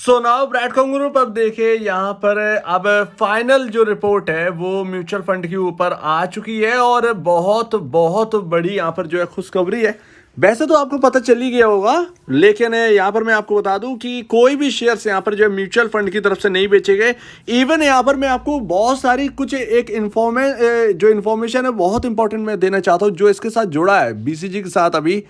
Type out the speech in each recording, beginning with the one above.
So now platform group अब देखिए यहाँ पर अब फाइनल जो रिपोर्ट है वो म्यूचुअल फंड के ऊपर आ चुकी है और बहुत बहुत बड़ी यहाँ पर जो है खुशखबरी है। वैसे तो आपको पता चल ही गया होगा, लेकिन यहाँ पर मैं आपको बता दूं कि कोई भी शेयर्स यहाँ पर जो है म्यूचुअल फंड की तरफ से नहीं बेचे गए। इवन यहाँ पर मैं आपको बहुत सारी कुछ एक जो इन्फॉर्मेशन है बहुत इंपॉर्टेंट मैं देना चाहता हूँ जो इसके साथ जुड़ा है बीसीजी के साथ। अभी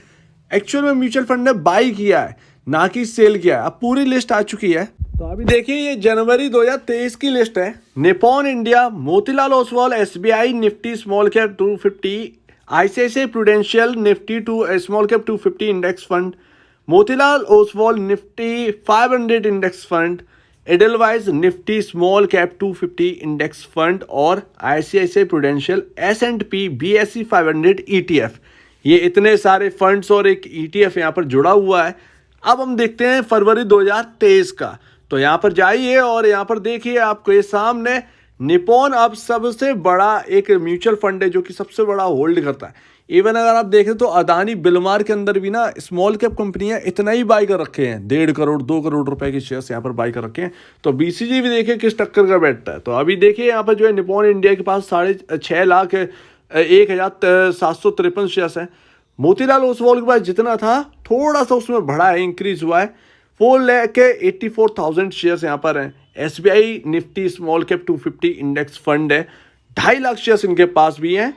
एक्चुअल में म्यूचुअल फंड ने बाई किया है ना कि सेल किया है। अब पूरी लिस्ट आ चुकी है, तो अभी देखिए ये जनवरी 2023 की लिस्ट है। Nippon India, Motilal Oswal, SBI Nifty small cap 250, ICICI Prudential Nifty two small cap 250 index fund, Motilal Oswal Nifty 500 index fund, Edelweiss Nifty small cap 250 index fund और ICICI Prudential S&P BSE 500 ETF. ये इतने सारे फंड्स और एक ईटीएफ यहाँ पर जुड़ा हुआ है। अब हम देखते हैं फरवरी 2023 का, तो यहाँ पर जाइए और यहाँ पर देखिए आपको ये सामने निपॉन अब सबसे बड़ा एक म्यूचुअल फंड है जो कि सबसे बड़ा होल्ड करता है। इवन अगर आप देखें तो अदानी बिलमार के अंदर भी ना स्मॉल कैप कंपनियां इतना ही बाई कर रखे हैं, 1.5 करोड़ 2 करोड़ रुपए के शेयर्स यहाँ पर बाई कर रखे हैं। तो बीसीजी भी देखिए किस टक्कर का बैठता है। तो अभी देखिए यहाँ पर जो है निपॉन इंडिया के पास 6,01,753 शेयर्स हैं। मोतीलाल ओसवाल के पास जितना था थोड़ा सा उसमें बढ़ा है, इंक्रीज हुआ है, 4,84,000 शेयर्स यहाँ पर हैं। SBI Nifty small cap 250 index fund है, 2.5 लाख शेयर्स इनके पास भी हैं।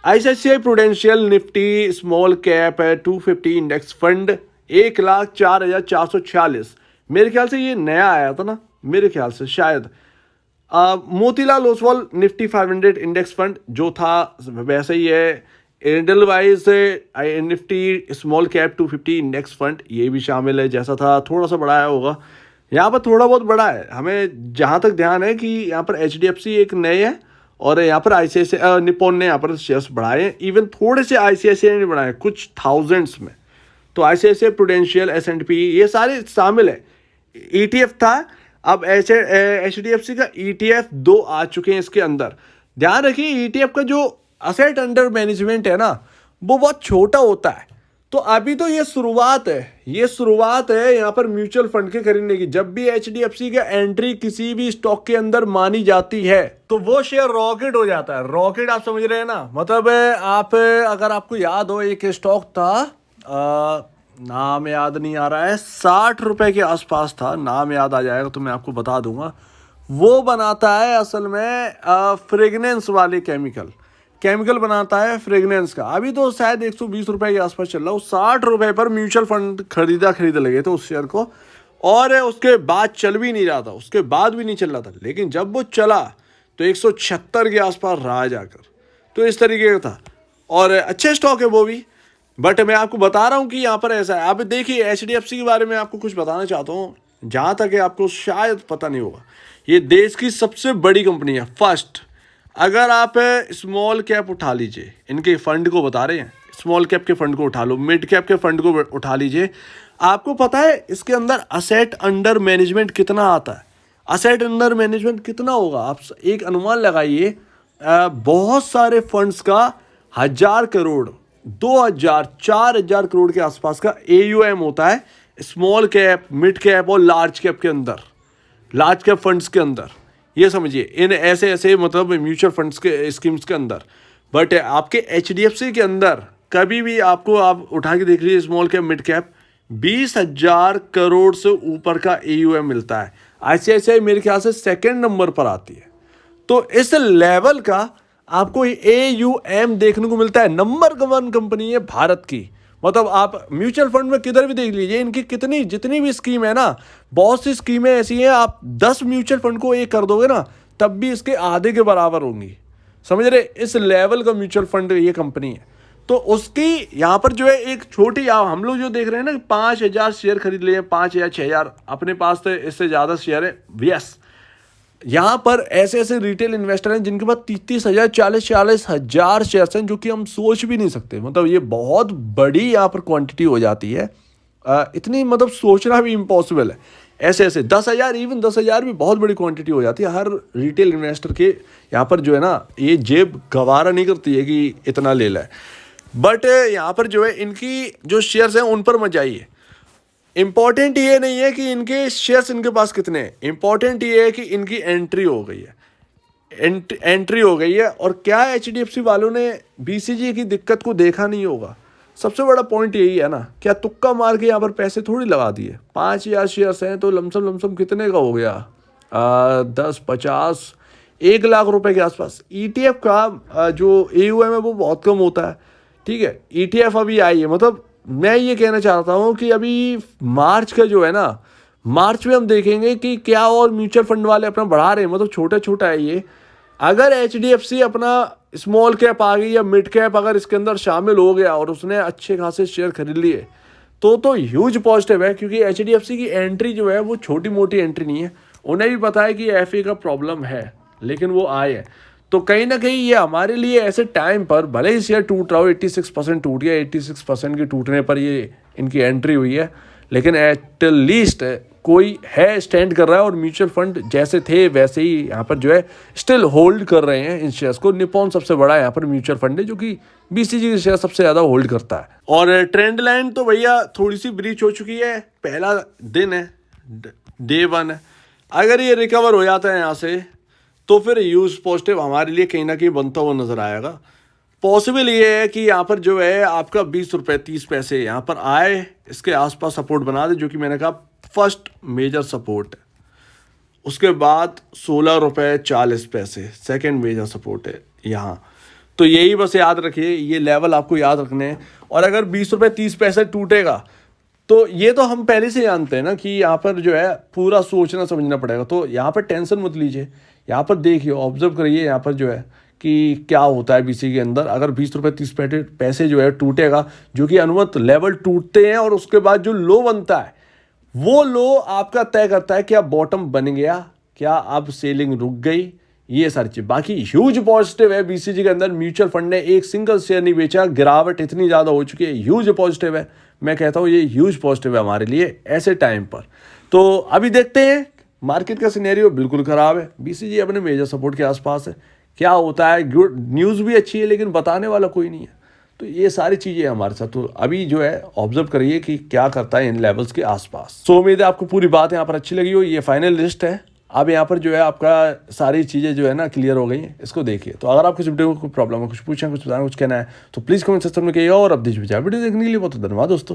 ICICI Prudential Nifty small cap है 250 इंडेक्स फंड 1,04,446। मेरे ख्याल से ये नया आया था ना, मेरे ख्याल से शायद। Motilal Oswal Nifty 500 index fund जो था वैसे ही है। Edelweiss Nifty small cap 250 index fund ये भी शामिल है, जैसा था थोड़ा सा बढ़ाया होगा। यहाँ पर थोड़ा बहुत बड़ा है, हमें जहाँ तक ध्यान है कि यहाँ पर एचडीएफसी एक नए है और यहाँ पर आईसीआईसीआई निपॉन ने यहाँ पर शेयर्स बढ़ाए हैं। इवन थोड़े से आईसीआईसीआई ने बढ़ाए कुछ थाउजेंड्स में। तो आईसीआईसीआई प्रूडेंशियल एस&पी ये सारे शामिल है। ईटीएफ था, अब एचडीएफसी का ईटीएफ 2 आ चुके हैं इसके अंदर। ध्यान रखिए ईटीएफ का जो असेट अंडर मैनेजमेंट है ना वो बहुत छोटा होता है। तो अभी तो ये शुरुआत है यहाँ पर म्यूचुअल फंड के खरीदने की। जब भी एचडीएफसी का एंट्री किसी भी स्टॉक के अंदर मानी जाती है तो वो शेयर रॉकेट हो जाता है। रॉकेट आप समझ रहे हैं ना, मतलब आप अगर आपको याद हो एक स्टॉक था, नाम याद नहीं आ रहा है, 60 रुपए के आसपास था, नाम याद आ जाएगा तो मैं आपको बता दूंगा। वो बनाता है असल में फ्रेगनेंस वाले केमिकल बनाता है फ्रेगनेंस का। अभी तो शायद 120 रुपए के आसपास चल रहा है। 60 रुपए पर म्यूचुअल फंड खरीद लगे थे उस शेयर को, और उसके बाद चल भी नहीं रहा था, उसके बाद भी नहीं चल रहा था। लेकिन जब वो चला तो 176 के आसपास रहा जाकर। तो इस तरीके का था और अच्छे स्टॉक है वो भी। बट मैं आपको बता रहा हूँ कि यहाँ पर ऐसा है। आप देखिए एचडीएफसी के बारे में आपको कुछ बताना चाहता हूँ, जहाँ तक है आपको शायद पता नहीं होगा। ये देश की सबसे बड़ी कंपनी है, फर्स्ट। अगर आप स्मॉल कैप उठा लीजिए, इनके फंड को बता रहे हैं, स्मॉल कैप के फंड को उठा लो, मिड कैप के फंड को उठा लीजिए, आपको पता है इसके अंदर असेट अंडर मैनेजमेंट कितना आता है। असेट अंडर मैनेजमेंट कितना होगा आप एक अनुमान लगाइए। बहुत सारे फंड्स का 1,000 करोड़ 2,000 4,000 करोड़ के आसपास का एयूएम होता है स्मॉल कैप, मिड कैप और लार्ज कैप के अंदर, लार्ज कैप फंड्स के अंदर। ये समझिए इन ऐसे मतलब म्यूचुअल फंड्स के स्कीम्स के अंदर। बट आपके एचडीएफसी के अंदर कभी भी आपको आप उठा के देख लीजिए small cap mid cap 20,000 crore से ऊपर का एयूएम मिलता है। आईसीआईसीआई मेरे ख्याल से सेकंड नंबर पर आती है। तो इस लेवल का आपको एयूएम देखने को मिलता है। नंबर 1 कंपनी है भारत की। मतलब आप म्यूचुअल फंड में किधर भी देख लीजिए, इनकी जितनी भी स्कीम है ना, बहुत सी स्कीमें ऐसी हैं, आप 10 म्यूचुअल फंड को एक कर दोगे ना तब भी इसके आधे के बराबर होंगी। समझ रहे, इस लेवल का म्यूचुअल फंड ये कंपनी है। तो उसकी यहाँ पर जो है एक छोटी, हम लोग जो देख रहे हैं ना 5,000 शेयर खरीद लिए, 5,000 6,000, अपने पास तो इससे ज़्यादा शेयर है। यस, यहाँ पर ऐसे रिटेल इन्वेस्टर हैं जिनके पास 30,000 40,000 शेयर्स हैं, जो कि हम सोच भी नहीं सकते। मतलब ये बहुत बड़ी यहाँ पर क्वांटिटी हो जाती है। इतनी मतलब सोचना भी इम्पॉसिबल है। ऐसे 10,000, इवन 10,000 भी बहुत बड़ी क्वांटिटी हो जाती है। हर रिटेल इन्वेस्टर के यहाँ पर जो है ना, ये जेब गवारा नहीं करती है कि इतना ले लाए। बट यहाँ पर जो है इनकी जो शेयर्स हैं उन पर मत जाइए। इंपॉर्टेंट ये नहीं है कि इनके शेयर्स इनके पास कितने हैं, इंपॉर्टेंट ये है कि इनकी एंट्री हो गई है, एंट्री हो गई है। और क्या एचडीएफसी वालों ने बीसीजी की दिक्कत को देखा नहीं होगा? सबसे बड़ा पॉइंट यही है ना, क्या तुक्का मार के यहाँ पर पैसे थोड़ी लगा दिए। 5,000 शेयर्स हैं तो लमसम कितने का हो गया, 10, 50, 1 लाख रुपए के आसपास। ईटीएफ का जो एयूएम है वो बहुत कम होता है, ठीक है। ईटीएफ अभी आई है, मतलब मैं ये कहना चाहता हूँ कि अभी मार्च का जो है ना, मार्च में हम देखेंगे कि क्या और म्यूचुअल फंड वाले अपना बढ़ा रहे हैं, मतलब छोटा छोटा है ये। अगर एचडीएफसी अपना स्मॉल कैप आ गई या मिड कैप अगर इसके अंदर शामिल हो गया और उसने अच्छे खासे शेयर खरीद लिए तो ह्यूज पॉजिटिव है, क्योंकि एचडीएफसी की एंट्री जो है वो छोटी मोटी एंट्री नहीं है। उन्हें भी पता है कि एफए का प्रॉब्लम है, लेकिन वो आए हैं। तो कहीं ना कहीं ये हमारे लिए ऐसे टाइम पर, भले ही शेयर टूट रहा हो, 86% टूट गया, 86% के टूटने पर ये इनकी एंट्री हुई है, लेकिन एट लीस्ट कोई है स्टैंड कर रहा है। और म्यूचुअल फंड जैसे थे वैसे ही यहाँ पर जो है स्टिल होल्ड कर रहे हैं इन शेयर्स को। निपॉन सबसे बड़ा यहाँ पर म्यूचुअल फंड है जो कि बीसीजी के शेयर सबसे ज़्यादा होल्ड करता है। और ट्रेंड लाइन तो भैया थोड़ी सी ब्रीच हो चुकी है, पहला दिन है, डे 1 है। अगर ये रिकवर हो जाता है यहाँ से तो फिर यूज पॉजिटिव हमारे लिए कहीं ना कहीं बनता हुआ नजर आएगा। पॉसिबल ये है कि यहाँ पर जो है आपका 20 रुपये 30 पैसे यहाँ पर आए, इसके आसपास सपोर्ट बना दे, जो कि मैंने कहा फर्स्ट मेजर सपोर्ट है। उसके बाद 16 रुपये 40 पैसे सेकेंड मेजर सपोर्ट है यहाँ। तो यही बस याद रखिए, ये लेवल आपको याद रखने हैं। और अगर 20 रुपये 30 पैसे टूटेगा तो ये तो हम पहले से जानते हैं ना कि यहाँ पर जो है पूरा सोचना समझना पड़ेगा। तो यहाँ पर टेंशन मत लीजिए, यहाँ पर देखिए, ऑब्जर्व करिए यहाँ पर जो है कि क्या होता है बीसी के अंदर। अगर 20 रुपये 30 पैसे जो है टूटेगा, जो कि अनुमत लेवल टूटते हैं, और उसके बाद जो लो बनता है वो लो आपका तय करता है क्या बॉटम बन गया, क्या अब सेलिंग रुक गई, ये सारी चीज। बाकी ह्यूज पॉजिटिव है बीसीजी के अंदर। म्यूचुअल फंड ने एक सिंगल शेयर नहीं बेचा, गिरावट इतनी ज़्यादा हो चुकी है, ह्यूज पॉजिटिव है। मैं कहता हूँ ये ह्यूज पॉजिटिव है हमारे लिए ऐसे टाइम पर। तो अभी देखते हैं, मार्केट का सिनेरियो बिल्कुल ख़राब है, बीसीजी अपने मेजर सपोर्ट के आसपास है। क्या होता है, गुड न्यूज़ भी अच्छी है लेकिन बताने वाला कोई नहीं है। तो ये सारी चीज़ें हमारे साथ। तो अभी जो है ऑब्जर्व करिए कि क्या करता है इन लेवल्स के आसपास। सो उम्मीद है आपको पूरी बात यहाँ पर अच्छी लगी हो। ये फाइनल लिस्ट है, अब यहाँ पर जो है आपका सारी चीज़ें जो है ना क्लियर हो गई हैं, इसको देखिए। तो अगर आपको इस वीडियो को कोई प्रॉब्लम है, कुछ पूछना, कुछ बताना, कुछ कहना है, तो प्लीज़ कमेंट सेक्शन में कहिए। और अब वीडियो देखने के लिए बहुत धन्यवाद दोस्तों।